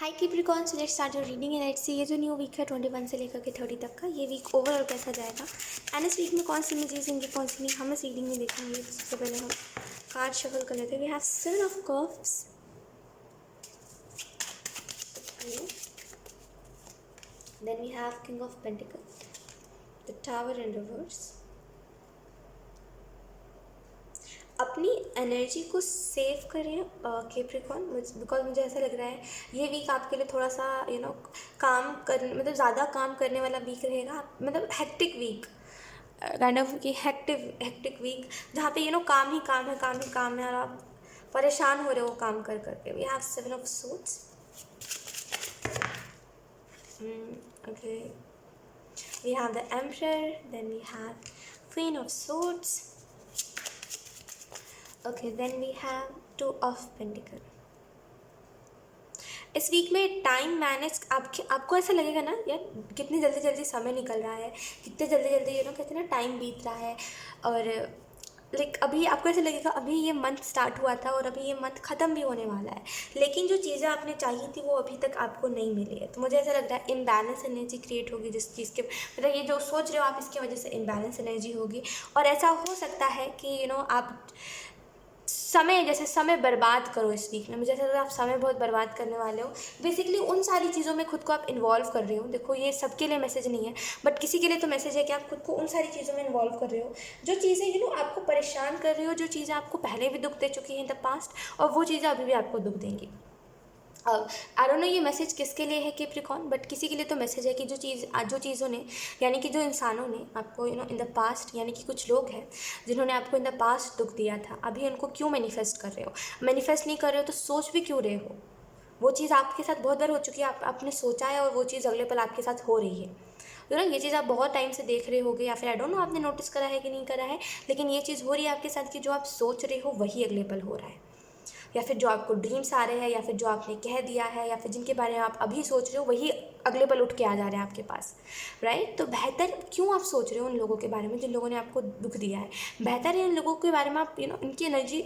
High Capricorn, so let's start your reading and let's see ये जो new week है 21 से लेकर के 30 तक का, ये वीक ओवरऑल कैसा जाएगा एंड इस वीक में कौन सी इमेजेस होंगी, कौन सी नहीं, हम इस रीडिंग में देखेंगे। तो सबसे पहले हम कार्ड शफल कर लेते हैं। We have 7 of cups, then we have king of pentacle, the tower in reverse. अपनी एनर्जी को सेव करें कैप्रिकॉर्न, बिकॉज मुझे ऐसा लग रहा है ये वीक आपके लिए थोड़ा सा काम कर मतलब ज़्यादा काम करने वाला वीक रहेगा, मतलब हेक्टिक वीक काइंड ऑफ कि हेक्टिक वीक जहाँ पे काम ही काम है, काम ही काम है और आप परेशान हो रहे हो काम कर करके। We have 7 of suits, okay, we have the emperor, then we have queen of suits, okay, then we have 2 of pentacle. इस वीक में टाइम मैनेज आपको ऐसा लगेगा ना यार कितनी जल्दी जल्दी समय निकल रहा है, कितने जल्दी जल्दी कहते हैं ना टाइम बीत रहा है। और लाइक अभी आपको ऐसा लगेगा अभी ये मंथ स्टार्ट हुआ था और अभी ये मंथ ख़त्म भी होने वाला है, लेकिन जो चीज़ें आपने चाहिए थी वो अभी तक आपको नहीं मिली है। तो मुझे ऐसा लग रहा है इनबैलेंस एनर्जी क्रिएट होगी, जिस चीज़ के मतलब ये जो सोच रहे हो आप इसकी वजह से इनबैलेंस एनर्जी होगी। और ऐसा हो सकता है कि आप समय बर्बाद करो इस वीक में। मुझे ऐसा लग रहा है आप समय बहुत बर्बाद करने वाले हो, बेसिकली उन सारी चीज़ों में खुद को आप इन्वॉल्व कर रहे हो। देखो ये सबके लिए मैसेज नहीं है, बट किसी के लिए तो मैसेज है कि आप खुद को उन सारी चीज़ों में इन्वॉल्व कर रहे हो जो चीज़ें आपको परेशान कर रही हो, जो चीज़ें आपको पहले भी दुख दे चुकी हैं इन द पास्ट, और वो चीज़ें अभी भी आपको दुख देंगी। अब आई डोंट नो ये मैसेज किसके लिए है कैप्रिकॉर्न, बट किसी के लिए तो मैसेज है कि जो चीज़ों ने यानी कि जो इंसानों ने आपको इन द पास्ट, यानी कि कुछ लोग हैं जिन्होंने आपको इन द पास्ट दुख दिया था, अभी उनको क्यों मैनिफेस्ट कर रहे हो। मैनिफेस्ट नहीं कर रहे हो तो सोच भी क्यों रहे हो। वो चीज़ आपके साथ बहुत बार हो चुकी है, आपने सोचा है और वो चीज़ अगले पल आपके साथ हो रही है। ये चीज़ आप बहुत टाइम से देख रहे होगे, या फिर आई डोंट नो आपने नोटिस करा है कि नहीं करा है, लेकिन ये चीज़ हो रही है आपके साथ कि जो आप सोच रहे हो वही अगले पल हो रहा है, या फिर जो आपको ड्रीम्स आ रहे हैं, या फिर जो आपने कह दिया है, या फिर जिनके बारे में आप अभी सोच रहे हो वही अगले पल उठ के आ जा रहे हैं आपके पास, राइट। तो बेहतर क्यों आप सोच रहे हो उन लोगों के बारे में जिन लोगों ने आपको दुख दिया है। बेहतर है इन लोगों के बारे में आप इनकी एनर्जी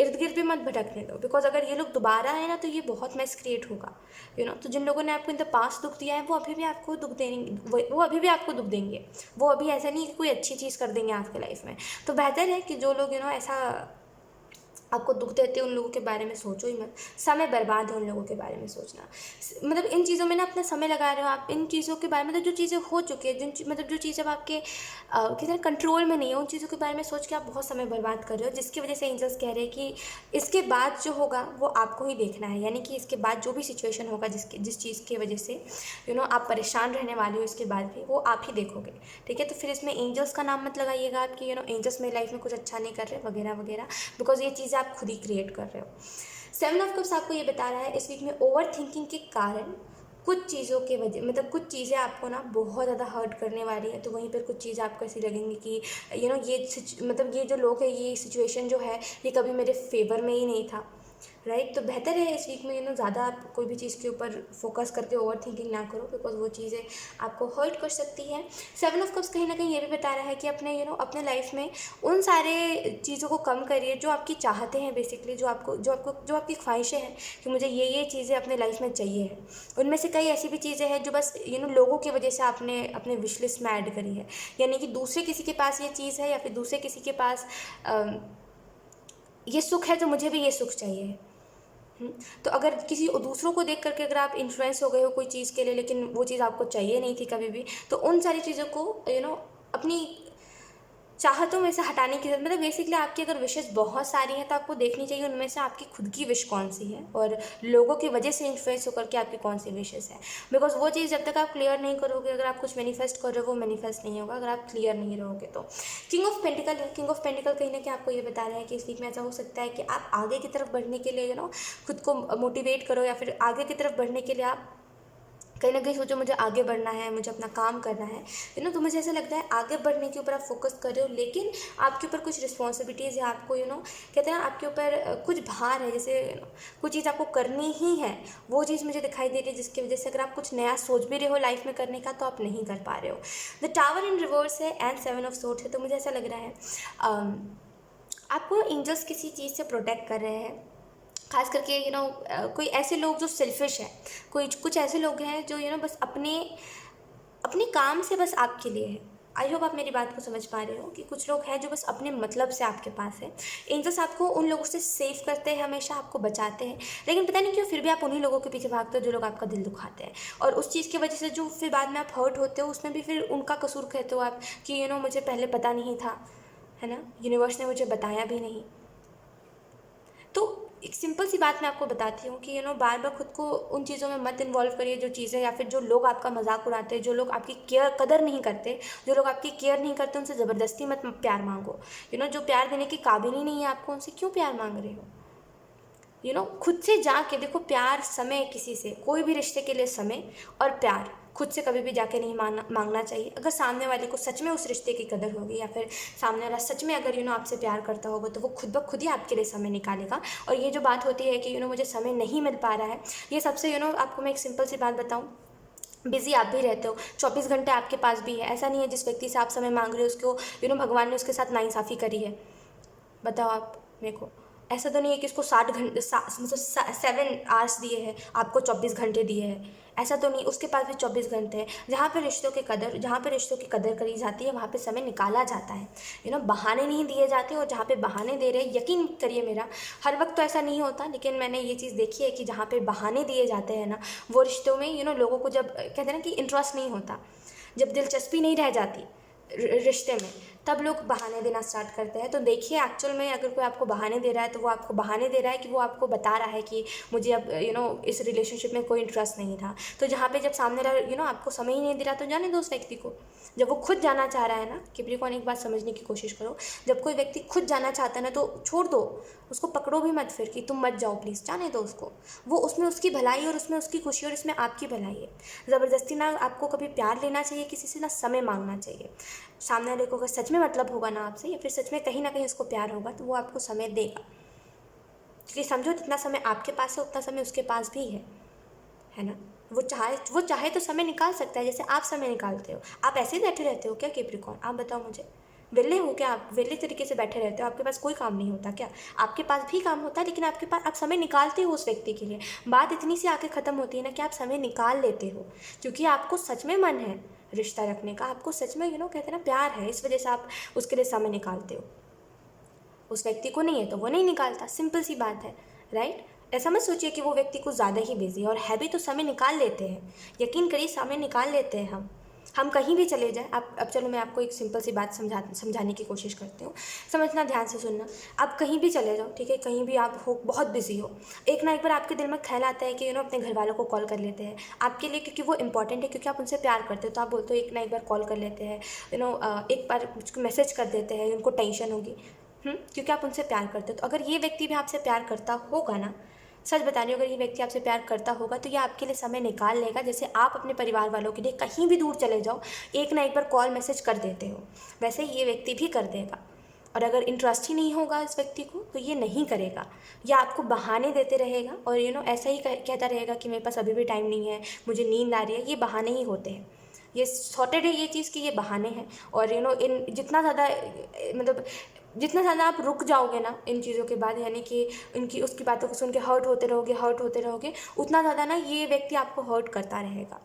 इर्द गिर्द भी मत भटकने दो, बिकॉज अगर ये लोग दोबारा आए ना तो ये बहुत मैस क्रिएट होगा। तो जिन लोगों ने आपको इन द पास्ट दुख दिया है वो अभी भी आपको दुख देंगे, वो अभी भी आपको दुख देंगे। वो अभी ऐसा नहीं कि कोई अच्छी चीज़ कर देंगे आपके लाइफ में। तो बेहतर है कि जो लोग ऐसा आपको दुख देते हैं उन लोगों के बारे में सोचो ही मत। समय बर्बाद है उन लोगों के बारे में सोचना, मतलब इन चीज़ों में ना अपना समय लगा रहे हो आप, इन चीज़ों के बारे में मतलब जो चीज़ें हो चुकी है, जो चीज़ें अब आपके किसी कंट्रोल में नहीं है, उन चीज़ों के बारे में सोच के आप बहुत समय बर्बाद कर रहे हो, जिसकी वजह से एंजल्स कह रहे हैं कि इसके बाद जो होगा वो आपको ही देखना है। यानी कि इसके बाद जो भी सिचुएशन होगा जिस चीज़ की वजह से आप परेशान रहने वाले हो, इसके बाद भी वो आप ही देखोगे, ठीक है। तो फिर इसमें एंजल्स का नाम मत लगाइएगा आप कि एंजल्स मेरी लाइफ में कुछ अच्छा नहीं कर रहे वगैरह वगैरह, बिकॉज ये चीज़ें आप खुद ही क्रिएट कर रहे हो। 7 ऑफ कप्स आपको ये बता रहा है इस वीक में ओवर थिंकिंग के कारण कुछ चीज़ों के वजह मतलब कुछ चीज़ें आपको ना बहुत ज़्यादा हर्ट करने वाली है। तो वहीं पर कुछ चीज़ें आपको ऐसी लगेंगी कि ये जो लोग है, ये सिचुएशन जो है ये कभी मेरे फेवर में ही नहीं था, राइट। तो बेहतर है इस वीक में ज़्यादा आप कोई भी चीज़ के ऊपर फोकस करके ओवर थिंकिंग ना करो, बिकॉज वो चीज़ें आपको हर्ट कर सकती है। 7 ऑफ कप्स कहीं ना कहीं ये भी बता रहा है कि अपने अपने लाइफ में उन सारे चीज़ों को कम करिए जो आपकी चाहते हैं, बेसिकली जो आपकी ख्वाहिशें हैं कि मुझे ये चीज़ें अपने लाइफ में चाहिए है। उनमें से कई ऐसी भी चीज़ें हैं जो बस लोगों की वजह से आपने अपने विश लिस्ट में ऐड करी है, यानी कि दूसरे किसी के पास ये चीज़ है या फिर दूसरे किसी के पास ये सुख है तो मुझे भी ये सुख चाहिए। तो अगर किसी दूसरों को देख करके अगर आप इन्फ्लुएंस हो गए हो कोई चीज़ के लिए, लेकिन वो चीज़ आपको चाहिए नहीं थी कभी भी, तो उन सारी चीज़ों को अपनी चाहतों में से हटाने की जरूरत, मतलब बेसिकली आपकी अगर विशेष बहुत सारी हैं तो आपको देखनी चाहिए उनमें से आपकी खुद की विश कौन सी है और लोगों की वजह से इन्फ्लुएंस होकर के आपकी कौन सी विशेष है। बिकॉज वो चीज़ जब तक आप क्लियर नहीं करोगे, अगर आप कुछ मैनिफेस्ट कर रहे हो वो मैनिफेस्ट नहीं होगा अगर आप क्लियर नहीं रहोगे। तो किंग ऑफ पेंटिकल है, किंग ऑफ पेंटिकल कहीं ना कहीं आपको ये बता रहा है कि इस वीक में ऐसा हो सकता है कि आप आगे की तरफ बढ़ने के लिए खुद को मोटिवेट करो, या फिर आगे की तरफ बढ़ने के लिए आप कहीं ना कहीं सोचो मुझे आगे बढ़ना है, मुझे अपना काम करना है, तो मुझे ऐसा लगता है आगे बढ़ने के ऊपर आप फोकस कर रहे हो, लेकिन आपके ऊपर कुछ रिस्पॉन्सिबिलिटीज़ है। आपको कहते हैं ना आपके ऊपर कुछ भार है, जैसे कुछ चीज़ आपको करनी ही है, वो चीज़ मुझे दिखाई दे रही है, जिसकी वजह से अगर आप कुछ नया सोच भी रहे हो लाइफ में करने का तो आप नहीं कर पा रहे हो। द टावर इन रिवर्स है एंड 7 ऑफ सोर्ड्स है। तो मुझे ऐसा लग रहा है आपको एंजल्स किसी चीज़ से प्रोटेक्ट कर रहे हैं, खास करके कोई ऐसे लोग जो सेल्फिश है, कोई कुछ ऐसे लोग हैं जो बस अपने अपने काम से बस आपके लिए है। आई होप आप मेरी बात को समझ पा रहे हो कि कुछ लोग हैं जो बस अपने मतलब से आपके पास है। एंजल्स आपको उन लोगों से सेव करते हैं, हमेशा आपको बचाते हैं, लेकिन पता नहीं क्यों फिर भी आप उन्हीं लोगों के पीछे भागते हो जो लोग आपका दिल दुखाते हैं, और उस चीज़ की वजह से जो फिर बाद में आप हर्ट होते हो उसमें भी फिर उनका कसूर कहते हो आप कि मुझे पहले पता नहीं था, है ना, यूनिवर्स ने मुझे बताया भी नहीं। तो एक सिंपल सी बात मैं आपको बताती हूँ कि बार बार खुद को उन चीज़ों में मत इन्वॉल्व करिए जो चीज़ें, या फिर जो लोग आपका मजाक उड़ाते हैं, जो लोग आपकी कदर नहीं करते, जो लोग आपकी केयर नहीं करते, उनसे ज़बरदस्ती मत प्यार मांगो। जो प्यार देने के काबिल ही नहीं है आपको, उनसे क्यों प्यार मांग रहे हो? खुद से जाके देखो, प्यार, समय, किसी से कोई भी रिश्ते के लिए समय और प्यार खुद से कभी भी जाके नहीं मांगना चाहिए। अगर सामने वाले को सच में उस रिश्ते की कदर होगी, या फिर सामने वाला सच में अगर आपसे प्यार करता होगा, तो वो खुद ब खुद ही आपके लिए समय निकालेगा। और ये जो बात होती है कि मुझे समय नहीं मिल पा रहा है, ये सबसे आपको मैं एक सिंपल सी बात बताऊँ, बिजी आप भी रहते हो, 24 घंटे आपके पास भी है। ऐसा नहीं है जिस व्यक्ति से आप समय मांग रहे हो उसको भगवान ने उसके साथ नाइंसाफ़ी करी है। बताओ आप मेरे को, ऐसा तो नहीं है कि उसको 60 घंटे मतलब 7 आवर्स दिए हैं, आपको 24 घंटे दिए हैं, ऐसा तो नहीं, उसके पास भी 24 घंटे हैं। जहाँ पे रिश्तों की कदर करी जाती है, वहाँ पे समय निकाला जाता है। बहाने नहीं दिए जाते, और जहाँ पे बहाने दे रहे हैं, यकीन करिए मेरा, हर वक्त तो ऐसा नहीं होता, लेकिन मैंने ये चीज़ देखी है कि जहाँ पे बहाने दिए जाते हैं ना, वो रिश्तों में लोगों को जब कहते हैं ना कि इंटरेस्ट नहीं होता, जब दिलचस्पी नहीं रह जाती रिश्ते में, तब लोग बहाने देना स्टार्ट करते हैं। तो देखिए, एक्चुअल में अगर कोई आपको बहाने दे रहा है, तो वो आपको बहाने दे रहा है कि वो आपको बता रहा है कि मुझे अब इस रिलेशनशिप में कोई इंटरेस्ट नहीं था। तो जहाँ पे जब सामने वाला आपको समय ही नहीं दे रहा, तो जाने दो उस व्यक्ति को। जब वो खुद जाना चाह रहा है ना, कैप्रिकॉर्न एक बात समझने की कोशिश करो, जब कोई व्यक्ति खुद जाना चाहता है ना, तो छोड़ दो उसको, पकड़ो भी मत फिर कि तुम मत जाओ प्लीज़, जाने दो उसको। वो उसमें उसकी भलाई और उसमें उसकी खुशी और इसमें आपकी भलाई है। ज़बरदस्ती ना आपको कभी प्यार लेना चाहिए किसी से, ना समय मांगना चाहिए। सामने वाले को अगर सच में मतलब होगा ना आपसे, या फिर सच में कहीं ना कहीं उसको प्यार होगा, तो वो आपको समय देगा। क्योंकि समझो, जितना समय आपके पास है उतना समय उसके पास भी है ना। वो चाहे तो समय निकाल सकता है, जैसे आप समय निकालते हो। आप ऐसे ही बैठे रहते हो क्या कैप्रिकॉर्न? आप बताओ मुझे, वेले हो क्या आप? वेले तरीके से बैठे रहते हो? आपके पास कोई काम नहीं होता क्या? आपके पास भी काम होता है, लेकिन आपके पास आप समय निकालते हो उस व्यक्ति के लिए। बात इतनी सी आके ख़त्म होती है ना कि आप समय निकाल लेते हो, क्योंकि आपको सच में मन है रिश्ता रखने का, आपको सच में कहते हैं ना प्यार है, इस वजह से आप उसके लिए समय निकालते हो। उस व्यक्ति को नहीं है तो वो नहीं निकालता, सिंपल सी बात है, राइट। ऐसा मत सोचिए कि वो व्यक्ति कुछ ज़्यादा ही बिजी है, और है भी तो समय निकाल लेते हैं, यकीन करिए समय निकाल लेते हैं हम कहीं भी चले जाएं। आप अब चलो मैं आपको एक सिंपल सी बात समझाने की कोशिश करती हूँ, समझना, ध्यान से सुनना। आप कहीं भी चले जाओ, ठीक है, कहीं भी आप हो, बहुत बिजी हो, एक ना एक बार आपके दिल में ख्याल आता है कि अपने घर वालों को कॉल कर लेते हैं आपके लिए, क्योंकि वो इंपॉर्टेंट है, क्योंकि आप उनसे प्यार करते हो, तो आप बोलते हो एक ना एक बार कॉल कर लेते हैं, एक बार मुझको मैसेज कर देते हैं, उनको टेंशन होगी, क्योंकि आप उनसे प्यार करते हो। तो अगर ये व्यक्ति भी आपसे प्यार करता होगा ना, सच बता रही हूँ, अगर ये व्यक्ति आपसे प्यार करता होगा, तो ये आपके लिए समय निकाल लेगा। जैसे आप अपने परिवार वालों के लिए कहीं भी दूर चले जाओ, एक ना एक बार कॉल मैसेज कर देते हो, वैसे ये व्यक्ति भी कर देगा। और अगर इंटरेस्ट ही नहीं होगा इस व्यक्ति को, तो ये नहीं करेगा, या आपको बहाने देते रहेगा, और ऐसा ही कहता रहेगा कि मेरे पास अभी भी टाइम नहीं है, मुझे नींद आ रही है। ये बहाने ही होते हैं, ये सॉर्टेड है ये चीज़ कि ये बहाने हैं। और इन जितना ज़्यादा मतलब जितना ज़्यादा आप रुक जाओगे ना इन चीज़ों के बाद, यानी कि इनकी उसकी बातों को सुन के हर्ट होते रहोगे, उतना ज़्यादा ना ये व्यक्ति आपको हर्ट करता रहेगा।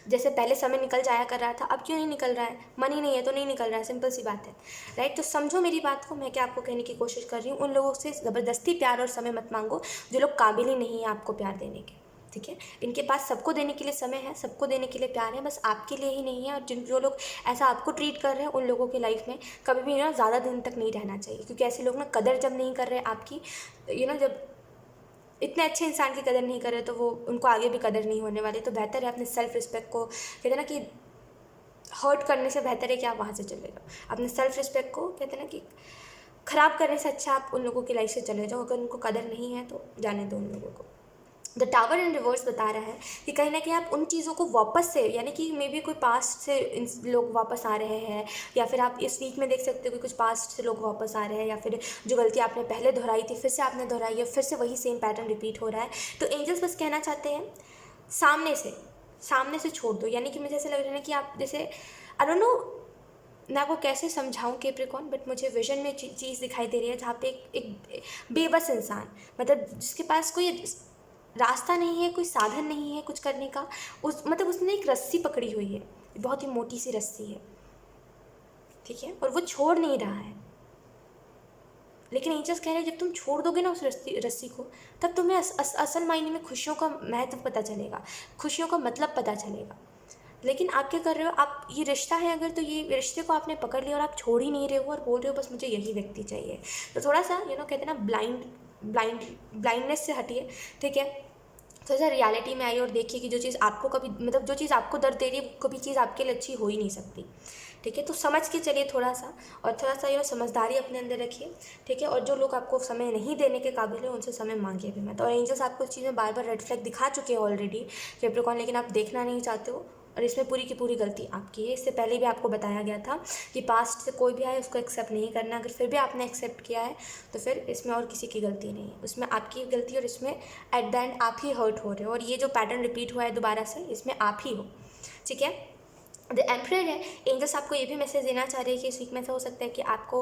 जैसे पहले समय निकल जाया कर रहा था, अब क्यों नहीं निकल रहा है? मन ही नहीं है तो नहीं निकल रहा है, सिंपल सी बात है, राइट। तो समझो मेरी बात को, मैं क्या आपको कहने की कोशिश कर रही हूँ। उन लोगों से ज़बरदस्ती प्यार और समय मत मांगो जो लोग काबिल ही नहीं है आपको प्यार देने के, ठीक है। इनके पास सबको देने के लिए समय है, सबको देने के लिए प्यार है, बस आपके लिए ही नहीं है। और जो लोग ऐसा आपको ट्रीट कर रहे हैं, उन लोगों की लाइफ में कभी भी ज़्यादा दिन तक नहीं रहना चाहिए, क्योंकि ऐसे लोग ना कदर जब नहीं कर रहे आपकी, जब इतने अच्छे इंसान की कदर नहीं कर रहे, तो वो उनको आगे भी कदर नहीं होने वाली। तो बेहतर है अपने सेल्फ रिस्पेक्ट को, कहते हैं ना कि हर्ट करने से बेहतर है कि आप वहाँ से चले जाओ। अपने सेल्फ रिस्पेक्ट को, कहते हैं ना कि ख़राब करने से अच्छा आप उन लोगों की लाइफ से चले जाओ। अगर उनको कदर नहीं है तो जाने दो उन लोगों को। द टावर इन रिवर्स बता रहा है कि कहीं ना कहीं आप उन चीज़ों को वापस से, यानी कि मे बी कोई पास्ट से लोग वापस आ रहे हैं, या फिर आप इस वीक में देख सकते हो कि कुछ पास्ट से लोग वापस आ रहे हैं, या फिर जो गलती आपने पहले दोहराई थी फिर से आपने दोहराई है, फिर से वही सेम पैटर्न रिपीट हो रहा है। तो एंजल्स बस कहना चाहते हैं, सामने से छोड़ दो। यानी कि मुझे ऐसा लग रहा है कि आप जैसे, आई डोंट नो, मैं आपको कैसे समझाऊँ कैप्रिकॉर्न, बट मुझे विजन में चीज़ दिखाई दे रही है जहाँ पे एक बेबस इंसान, मतलब जिसके पास कोई रास्ता नहीं है, कोई साधन नहीं है कुछ करने का, मतलब उसने एक रस्सी पकड़ी हुई है, बहुत ही मोटी सी रस्सी है, ठीक है, और वो छोड़ नहीं रहा है। लेकिन एंजल्स कह रहे हैं जब तुम छोड़ दोगे ना उस रस्सी को, तब तुम्हें असल मायने में खुशियों का महत्व पता चलेगा, खुशियों का मतलब पता चलेगा। लेकिन आप क्या कर रहे हो, आप ये रिश्ता है अगर, तो ये रिश्ते को आपने पकड़ लिया और आप छोड़ ही नहीं रहे हो और बोल रहे हो बस मुझे यही व्यक्ति चाहिए। तो थोड़ा सा कहते हैं ना ब्लाइंडनेस से हटिए, ठीक है, थोड़ा सा रियलिटी में आइए और देखिए कि जो चीज़ आपको कभी, मतलब जो चीज़ आपको दर्द दे रही है वो कभी चीज़ आपके लिए अच्छी हो ही नहीं सकती, ठीक है। तो समझ के चलिए थोड़ा सा, और थोड़ा सा समझदारी अपने अंदर रखिए, ठीक है। और जो लोग आपको समय नहीं देने के काबिल है उनसे समय मांगिए भी मत। और एंजल्स आपको इस चीज़ में बार बार रेड फ्लैग दिखा चुके हैं ऑलरेडी कैप्रिकॉर्न, लेकिन आप देखना नहीं चाहते हो, और इसमें पूरी की पूरी गलती आपकी है। इससे पहले भी आपको बताया गया था कि पास्ट से कोई भी आए उसको एक्सेप्ट नहीं करना, अगर फिर भी आपने एक्सेप्ट किया है तो फिर इसमें और किसी की गलती नहीं है, उसमें आपकी गलती, और इसमें एट द एंड आप ही हर्ट हो रहे हो, और ये जो पैटर्न रिपीट हुआ है दोबारा से, इसमें आप ही हो, ठीक है। द एम्परर है, एंजल्स आपको ये भी मैसेज देना चाह रहे हैं कि इस वीक में ऐसा हो सकता है कि आपको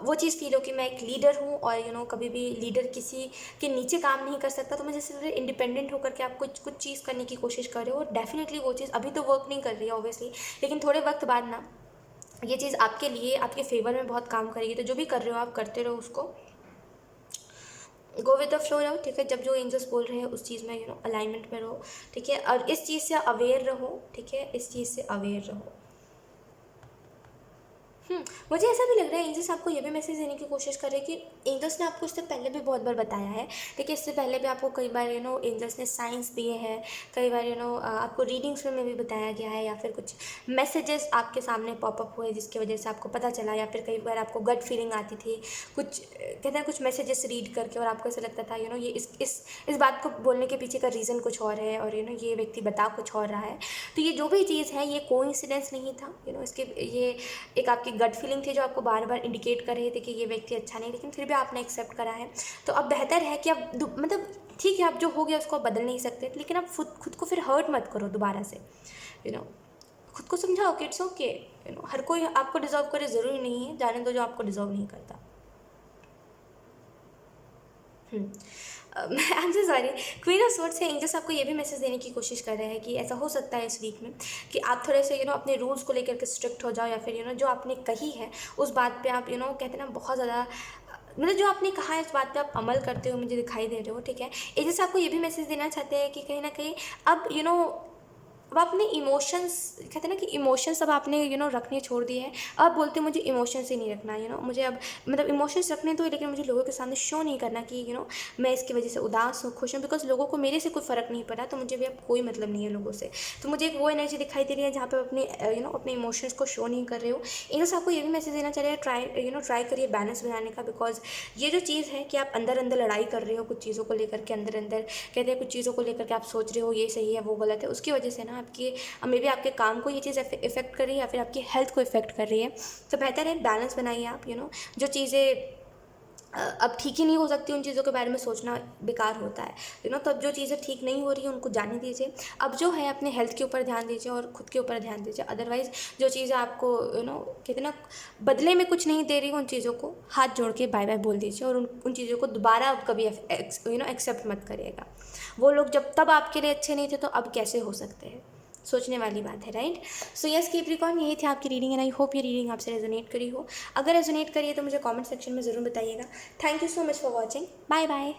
वो चीज़ फील हो कि मैं एक लीडर हूँ, और कभी भी लीडर किसी के नीचे काम नहीं कर सकता, तो मैं जैसे इंडिपेंडेंट होकर के आप कुछ चीज़ करने की कोशिश कर रहे हो, और डेफिनेटली वो चीज़ अभी तो वर्क नहीं कर रही है ऑब्वियसली, लेकिन थोड़े वक्त बाद ना ये चीज़ आपके लिए, आपके फेवर में बहुत काम करेगी। तो जो भी कर रहे हो आप करते रहो उसको, गो विद द फ्लो रहो, ठीक है। जब जो एंजल्स बोल रहे हैं उस चीज़ में अलाइनमेंट में रहो, ठीक है, और इस चीज़ से अवेयर रहो, ठीक है, इस चीज़ से अवेयर रहो। मुझे ऐसा भी लग रहा है एंजल्स आपको ये भी मैसेज देने की कोशिश कर रहे हैं कि एंजल्स ने आपको इससे पहले भी बहुत बार बताया है, देखिए इससे पहले भी आपको कई बार एंजल्स ने साइंस दिए हैं, कई बार आपको रीडिंग्स में भी बताया गया है, या फिर कुछ मैसेजेस आपके सामने पॉपअप हुए जिसकी वजह से आपको पता चला, या फिर कई बार आपको गट फीलिंग आती थी, कुछ कहते हैं कुछ मैसेजेस रीड करके, और आपको ऐसा लगता था ये इस बात को बोलने के पीछे का रीज़न कुछ और है, और ये व्यक्ति बता कुछ और रहा है। तो ये जो भी चीज़ है ये कोइंसिडेंस नहीं था, इसके ये एक आपकी गट फीलिंग थी जो आपको बार बार इंडिकेट कर रहे थे कि ये व्यक्ति अच्छा नहीं, लेकिन फिर भी आपने एक्सेप्ट करा है। तो अब बेहतर है कि अब मतलब ठीक है, आप जो हो गया उसको आप बदल नहीं सकते, लेकिन आप खुद को फिर हर्ट मत करो दोबारा से, खुद को समझाओ कि इट्स ओके, हर कोई आपको डिजर्व करे ज़रूरी नहीं है, जाने दो जो आपको डिजर्व नहीं करता। I am so sorry, queen of swords से एंजल्स आपको ये भी मैसेज देने की कोशिश कर रहे हैं कि ऐसा हो सकता है इस वीक में कि आप थोड़े से अपने रूल्स को लेकर के स्ट्रिक्ट हो जाओ, या फिर जो आपने कही है उस बात पे आप कहते हैं ना बहुत ज़्यादा, मतलब जो आपने कहा है इस बात पे आप अमल करते हुए मुझे दिखाई दे रहे हो, ठीक है। एंजल्स आपको ये भी मैसेज देना चाहते हैं कि कहीं ना कहीं अब अब आपने इमोशंस, कहते हैं ना कि इमोशंस अब आपने रखने छोड़ दिए हैं। अब बोलते मुझे इमोशंस ही नहीं रखना, मुझे अब मतलब इमोशंस रखने तो, लेकिन मुझे लोगों के सामने शो नहीं करना कि मैं इसकी वजह से उदास हूँ, खुश हूँ, बिकॉज लोगों को मेरे से कोई फ़र्क नहीं पड़ा, तो मुझे भी अब कोई मतलब नहीं है लोगों से। तो मुझे एक वो एनर्जी दिखाई दे रही है जहाँ पर अपने अपने इमोशंस को शो नहीं कर रहे हो। इनसे आपको ये भी मैसेज देना चाह रहे हैं, ट्राई करिए बैलेंस बनाने का, बिकॉज ये जो चीज़ है कि आप अंदर अंदर लड़ाई कर रहे हो कुछ चीज़ों को लेकर के, अंदर अंदर कहते हैं कुछ चीज़ों को लेकर के आप सोच रहे हो ये सही है वो गलत है, उसकी वजह से ना आपकी मे भी आपके काम को ये चीज़ इफेक्ट कर रही है, या फिर आपकी हेल्थ को इफेक्ट कर रही है। तो बेहतर है बैलेंस बनाइए आप, जो चीज़ें अब ठीक ही नहीं हो सकती उन चीज़ों के बारे में सोचना बेकार होता है, तो अब जो चीज़ें ठीक नहीं हो रही हैं उनको जाने दीजिए। अब जो है अपने हेल्थ के ऊपर ध्यान दीजिए और खुद के ऊपर ध्यान दीजिए। अदरवाइज़ जो चीज़ें आपको कहते हैं ना बदले में कुछ नहीं दे रही, उन चीज़ों को हाथ जोड़ के बाय बाय बोल दीजिए, और उन चीज़ों को दोबारा अब कभी एक्सेप्ट मत करिएगा। वो लोग जब तब आपके लिए अच्छे नहीं थे तो अब कैसे हो सकते हैं, सोचने वाली बात है, राइट। सो यस कैप्रिकॉर्न, यही थी आपकी रीडिंग, एंड आई होप ये रीडिंग आपसे रेजोनेट करी हो। अगर रेजोनेट करी है तो मुझे कमेंट सेक्शन में ज़रूर बताइएगा। Thank you so much for watching, bye bye.